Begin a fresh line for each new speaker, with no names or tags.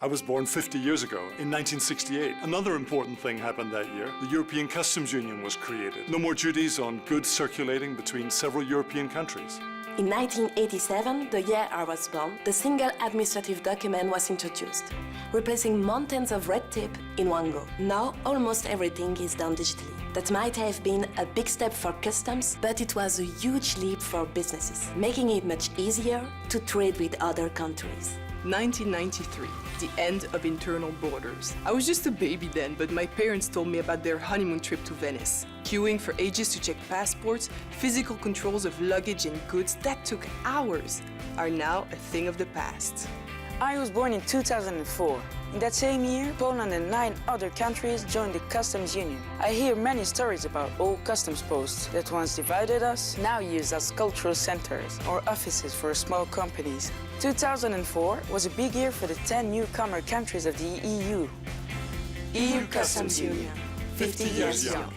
I was born 50 years ago, in 1968. Another important thing happened that year. The European Customs Union was created. No more duties on goods circulating between several European countries.
In 1987, the year I was born, the single administrative document was introduced, replacing mountains of red tape in one go. Now, almost everything is done digitally. That might have been a big step for customs, but it was a huge leap for businesses, making it much easier to trade with other countries.
1993, the end of internal borders. I was just a baby then, but my parents told me about their honeymoon trip to Venice. Queuing for ages to check passports, physical controls of luggage and goods that took hours are now a thing of the past.
I was born in 2004. In that same year, Poland and 9 other countries joined the Customs Union. I hear many stories about old customs posts that once divided us, now used as cultural centers or offices for small companies. 2004 was a big year for the 10 newcomer countries of the EU.
EU Customs Union, 50 years young.